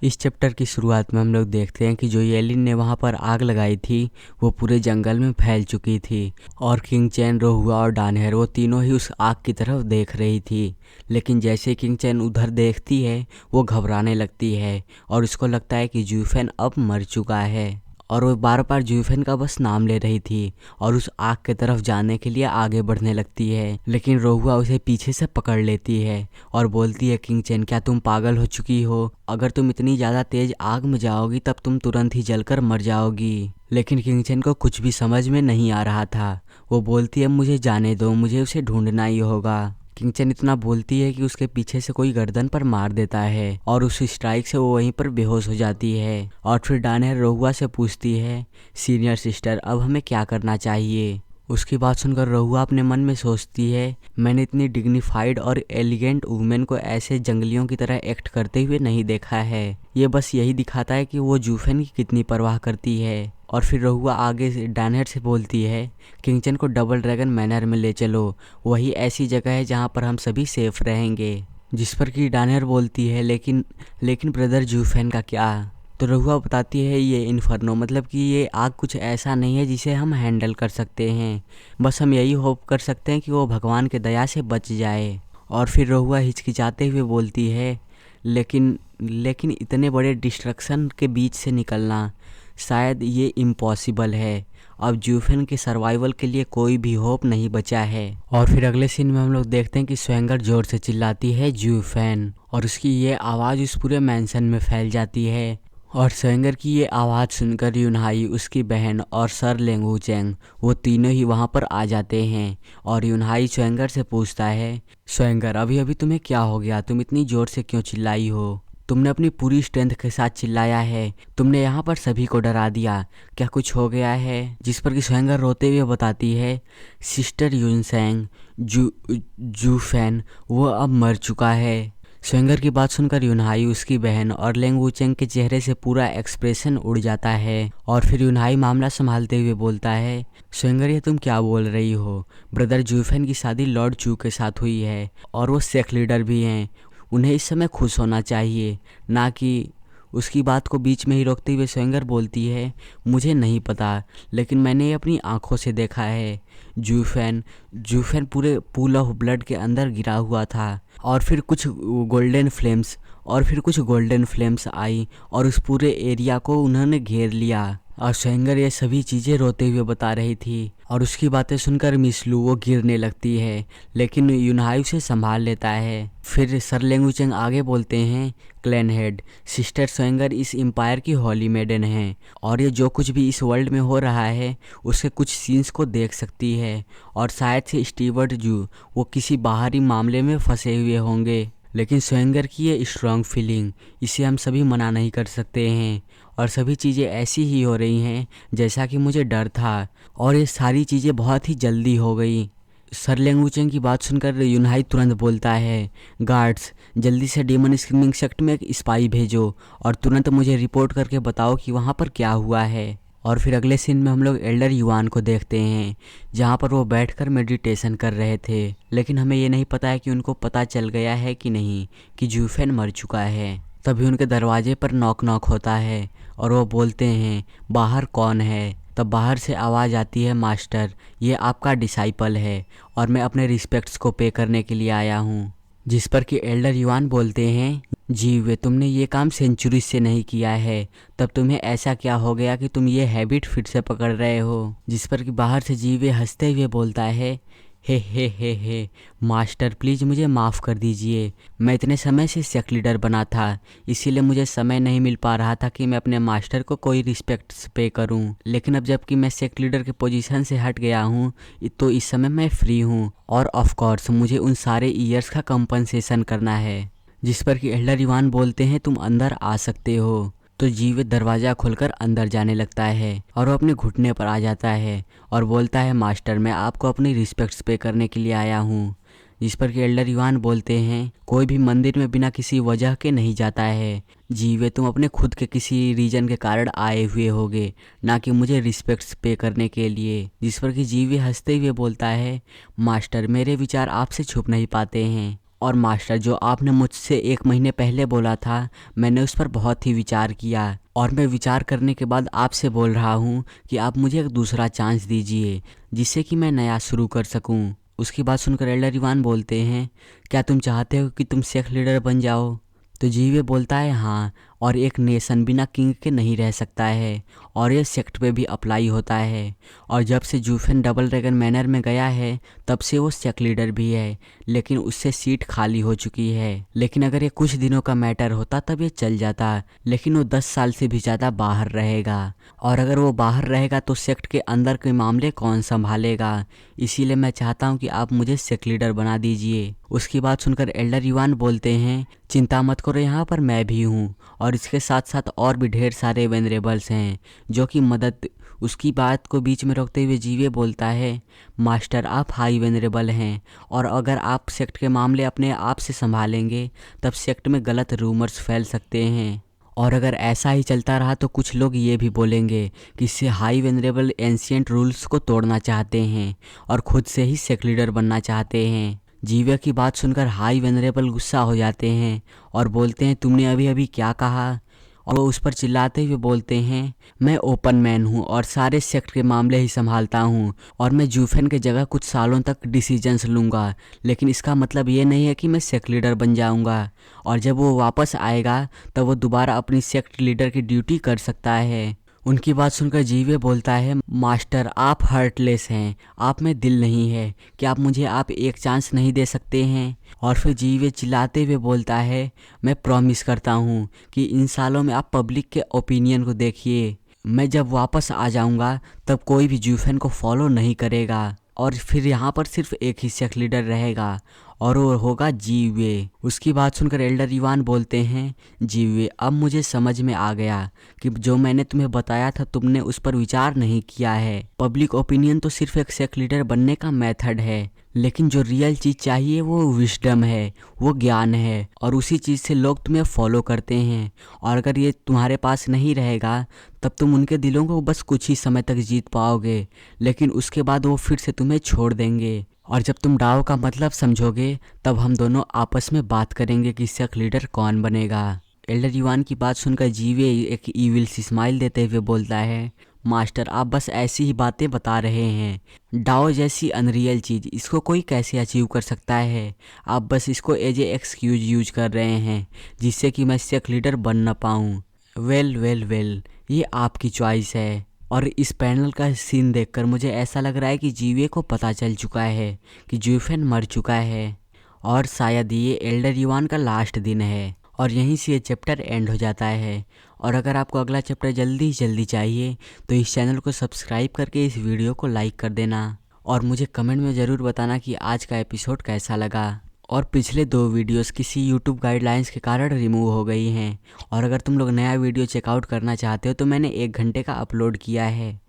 इस चैप्टर की शुरुआत में हम लोग देखते हैं कि जो येलिन ने वहाँ पर आग लगाई थी वो पूरे जंगल में फैल चुकी थी और किंग चैन, रोहुआ और डानहेर वो तीनों ही उस आग की तरफ देख रही थी। लेकिन जैसे किंग चैन उधर देखती है वो घबराने लगती है और उसको लगता है कि जूफेन अब मर चुका है और वो बार बार जूफेन का बस नाम ले रही थी और उस आग की तरफ जाने के लिए आगे बढ़ने लगती है। लेकिन रोहुआ उसे पीछे से पकड़ लेती है और बोलती है, किंग चैन क्या तुम पागल हो चुकी हो? अगर तुम इतनी ज़्यादा तेज आग में जाओगी तब तुम तुरंत ही जलकर मर जाओगी। लेकिन किंग चैन को कुछ भी समझ में नहीं आ रहा था। वो बोलती है, मुझे जाने दो, मुझे उसे ढूंढना ही होगा। किंग चैन इतना बोलती है कि उसके पीछे से कोई गर्दन पर मार देता है और उस स्ट्राइक से वो वहीं पर बेहोश हो जाती है। और फिर डानहेर रोहुआ से पूछती है, सीनियर सिस्टर अब हमें क्या करना चाहिए? उसकी बात सुनकर रोहुआ अपने मन में सोचती है, मैंने इतनी डिग्निफाइड और एलिगेंट वुमेन को ऐसे जंगलियों की तरह एक्ट करते हुए नहीं देखा है। ये बस यही दिखाता है कि वो जूफेन की कितनी परवाह करती है। और फिर रोहुआ आगे से डानहेर से बोलती है, किंग चैन को डबल ड्रैगन मैनर में ले चलो, वही ऐसी जगह है जहाँ पर हम सभी सेफ रहेंगे। जिस पर कि डानहेर बोलती है, लेकिन ब्रदर जूफेन का क्या? तो रोहुआ बताती है, ये इन्फर्नो मतलब कि ये आग कुछ ऐसा नहीं है जिसे हम हैंडल कर सकते हैं। बस हम यही होप कर सकते हैं कि वो भगवान के दया से बच जाए। और फिर रोहुआ हिचकिचाते हुए बोलती है, लेकिन इतने बड़े डिस्ट्रक्शन के बीच से निकलना शायद ये इम्पॉसिबल है। अब जूफेन के सर्वाइवल के लिए कोई भी होप नहीं बचा है। और फिर अगले सीन में हम लोग देखते हैं कि स्वेंगर जोर से चिल्लाती है, जूफेन, और उसकी ये आवाज़ उस पूरे मैंसन में फैल जाती है। और स्वेंगर की ये आवाज़ सुनकर यूनहाई, उसकी बहन और सर लेंगुचेंग वो तीनों ही वहाँ पर आ जाते हैं। और यूनहाई स्वेंगर से पूछता है, स्वेंगर अभी अभी तुम्हें क्या हो गया? तुम इतनी ज़ोर से क्यों चिल्लाई हो? तुमने अपनी पूरी स्ट्रेंथ के साथ चिल्लाया है, तुमने यहाँ पर सभी को डरा दिया, क्या कुछ हो गया है? जिस पर कि स्वेंगर रोते हुए बताती है, सिस्टर यूनसेंग, जूफेन वो अब मर चुका है। स्वेंगर की बात सुनकर यूनहाई, उसकी बहन और लेंगुचेंग के चेहरे से पूरा एक्सप्रेशन उड़ जाता है। और फिर यूनहाई मामला संभालते हुए बोलता है, स्वेंगर ये तुम क्या बोल रही हो? ब्रदर जूफेन की शादी लॉर्ड चू के साथ हुई है और वो सेक्ट लीडर भी हैं, उन्हें इस समय खुश होना चाहिए, ना कि। उसकी बात को बीच में ही रोकते हुए स्वेंगर बोलती है, मुझे नहीं पता, लेकिन मैंने ये अपनी आंखों से देखा है। जूफेन पूरे पूल ऑफ ब्लड के अंदर गिरा हुआ था और फिर कुछ गोल्डन फ्लेम्स आई और उस पूरे एरिया को उन्होंने घेर लिया। और स्वेंगर ये सभी चीज़ें रोते हुए बता रही थी और उसकी बातें सुनकर मिस लू वो गिरने लगती है, लेकिन यूनहाई उसे संभाल लेता है। फिर सर लेंगुचेंग आगे बोलते हैं, क्लैन हेड, सिस्टर स्वेंगर इस एम्पायर की हॉली मेडन है और ये जो कुछ भी इस वर्ल्ड में हो रहा है उसके कुछ सीन्स को देख सकती है और शायद से स्टीवर्ट जू वो किसी बाहरी मामले में फंसे हुए होंगे। लेकिन स्वेंगर की ये स्ट्रॉन्ग फीलिंग, इसे हम सभी मना नहीं कर सकते हैं और सभी चीज़ें ऐसी ही हो रही हैं जैसा कि मुझे डर था और ये सारी चीज़ें बहुत ही जल्दी हो गई। सर लेंगुचेंग की बात सुनकर यूनहाई तुरंत बोलता है, गार्ड्स जल्दी से डेमन स्क्रीमिंग सेक्ट में एक स्पाई भेजो और तुरंत मुझे रिपोर्ट करके बताओ कि वहाँ पर क्या हुआ है। और फिर अगले सीन में हम लोग एल्डर युआन को देखते हैं जहाँ पर वो बैठकर मेडिटेशन कर रहे थे। लेकिन हमें ये नहीं पता है कि उनको पता चल गया है कि नहीं कि जूफेन मर चुका है। तभी उनके दरवाजे पर नॉक नॉक होता है और वो बोलते हैं, बाहर कौन है? तब बाहर से आवाज़ आती है, मास्टर ये आपका डिसाइपल है और मैं अपने रिस्पेक्ट्स को पे करने के लिए आया हूँ। जिस पर कि एल्डर युआन बोलते हैं, जीवे तुमने ये काम सेंचुरी से नहीं किया है, तब तुम्हें ऐसा क्या हो गया कि तुम ये हैबिट फिर से पकड़ रहे हो? जिस पर कि बाहर से जीवे हंसते हुए बोलता है, हे मास्टर प्लीज़ मुझे माफ़ कर दीजिए, मैं इतने समय से सेक्ट लीडर बना था, इसीलिए मुझे समय नहीं मिल पा रहा था कि मैं अपने मास्टर को कोई रिस्पेक्ट पे करूं। लेकिन अब जबकि मैं सेक्ट लीडर के पोजीशन से हट गया हूं तो इस समय मैं फ्री हूं और ऑफ कोर्स मुझे उन सारे ईयर्स का कंपनसेशन करना है। जिस पर कि एल्डर युआन बोलते हैं, तुम अंदर आ सकते हो। तो जीवे दरवाज़ा खोलकर अंदर जाने लगता है और वो अपने घुटने पर आ जाता है और बोलता है, मास्टर मैं आपको अपनी रिस्पेक्ट्स पे करने के लिए आया हूँ। जिस पर कि एल्डर युआन बोलते हैं, कोई भी मंदिर में बिना किसी वजह के नहीं जाता है। जीवे तुम अपने खुद के किसी रीजन के कारण आए हुए होगे, ना कि मुझे रिस्पेक्ट्स पे करने के लिए। जिस पर कि जीवे हंसते हुए बोलता है, मास्टर मेरे विचार आपसे छुप नहीं पाते हैं और मास्टर, जो आपने मुझसे 1 महीने पहले बोला था, मैंने उस पर बहुत ही विचार किया और मैं विचार करने के बाद आपसे बोल रहा हूँ कि आप मुझे एक दूसरा चांस दीजिए जिससे कि मैं नया शुरू कर सकूँ। उसकी बात सुनकर एल्डर इवान बोलते हैं, क्या तुम चाहते हो कि तुम सेक्ट लीडर बन जाओ? तो जीवे बोलता है, हाँ, और एक नेशन बिना किंग के नहीं रह सकता है और ये सेक्ट पे भी अप्लाई होता है। और जब से जूफेन डबल ड्रैगन मैनर में गया है तब से वो सेक्ट लीडर भी है, लेकिन उससे सीट खाली हो चुकी है। लेकिन अगर ये कुछ दिनों का मैटर होता तब ये चल जाता, लेकिन वो 10 साल से भी ज़्यादा बाहर रहेगा और अगर वो बाहर रहेगा तो सेक्ट के अंदर के मामले कौन संभालेगा? इसीलिए मैं चाहता हूँ कि आप मुझे सेक्ट लीडर बना दीजिए। उसकी बात सुनकर एल्डर इवान बोलते हैं, चिंता मत करो, यहाँ पर मैं भी हूँ और इसके साथ साथ और भी ढेर सारे वेनरेबल्स हैं जो कि मदद। उसकी बात को बीच में रोकते हुए जीवे बोलता है, मास्टर आप हाई वेनरेबल हैं और अगर आप सेक्ट के मामले अपने आप से संभालेंगे तब सेक्ट में गलत रूमर्स फैल सकते हैं और अगर ऐसा ही चलता रहा तो कुछ लोग ये भी बोलेंगे कि इससे हाई वेनरेबल एंशिएंट रूल्स को तोड़ना चाहते हैं और खुद से ही सेक्ट लीडर बनना चाहते हैं। जीवे की बात सुनकर हाई वेनरेबल गुस्सा हो जाते हैं और बोलते हैं, तुमने अभी अभी क्या कहा? और वो उस पर चिल्लाते हुए बोलते हैं, मैं ओपन मैन हूँ और सारे सेक्ट के मामले ही संभालता हूँ और मैं जूफेन के जगह कुछ सालों तक डिसीजंस लूँगा, लेकिन इसका मतलब ये नहीं है कि मैं सेक्ट लीडर बन जाऊँगा और जब वो वापस आएगा तब वो दोबारा अपनी सेक्ट लीडर की ड्यूटी कर सकता है। उनकी बात सुनकर जीवे बोलता है, मास्टर आप हार्टलेस हैं, आप में दिल नहीं है, क्या आप मुझे एक चांस नहीं दे सकते हैं? और फिर जीवे चिल्लाते हुए बोलता है, मैं प्रॉमिस करता हूँ कि इन सालों में आप पब्लिक के ओपिनियन को देखिए, मैं जब वापस आ जाऊँगा तब कोई भी जूफेन को फॉलो नहीं करेगा और फिर यहाँ पर सिर्फ एक ही सेक्ट लीडर रहेगा और वो होगा जीवे। उसकी बात सुनकर एल्डर इवान बोलते हैं, जीवे अब मुझे समझ में आ गया कि जो मैंने तुम्हें बताया था तुमने उस पर विचार नहीं किया है। पब्लिक ओपिनियन तो सिर्फ एक सेक्ट लीडर बनने का मेथड है, लेकिन जो रियल चीज़ चाहिए वो विजडम है, वो ज्ञान है और उसी चीज़ से लोग तुम्हें फॉलो करते हैं और अगर ये तुम्हारे पास नहीं रहेगा तब तुम उनके दिलों को बस कुछ ही समय तक जीत पाओगे, लेकिन उसके बाद वो फिर से तुम्हें छोड़ देंगे और जब तुम डाओ का मतलब समझोगे तब हम दोनों आपस में बात करेंगे कि सेक्ट लीडर कौन बनेगा। एल्डर इवान की बात सुनकर जीवे एक ईविल सी स्माइल देते हुए बोलता है, मास्टर आप बस ऐसी ही बातें बता रहे हैं। डाओ जैसी अनरियल चीज़, इसको कोई कैसे अचीव कर सकता है? आप बस इसको एज ए एक्सक्यूज यूज कर रहे हैं जिससे कि मैं सेक्ट लीडर बन ना पाऊँ। वेल, ये आपकी चॉइस है। और इस पैनल का सीन देखकर मुझे ऐसा लग रहा है कि जीवे को पता चल चुका है कि जूफेन मर चुका है और शायद ये एल्डर इवान का लास्ट दिन है और यहीं से ये चैप्टर एंड हो जाता है। और अगर आपको अगला चैप्टर जल्दी चाहिए तो इस चैनल को सब्सक्राइब करके इस वीडियो को लाइक कर देना और मुझे कमेंट में ज़रूर बताना कि आज का एपिसोड कैसा लगा। और पिछले 2 वीडियोस किसी यूट्यूब गाइडलाइंस के कारण रिमूव हो गई हैं और अगर तुम लोग नया वीडियो चेकआउट करना चाहते हो तो मैंने 1 घंटे का अपलोड किया है।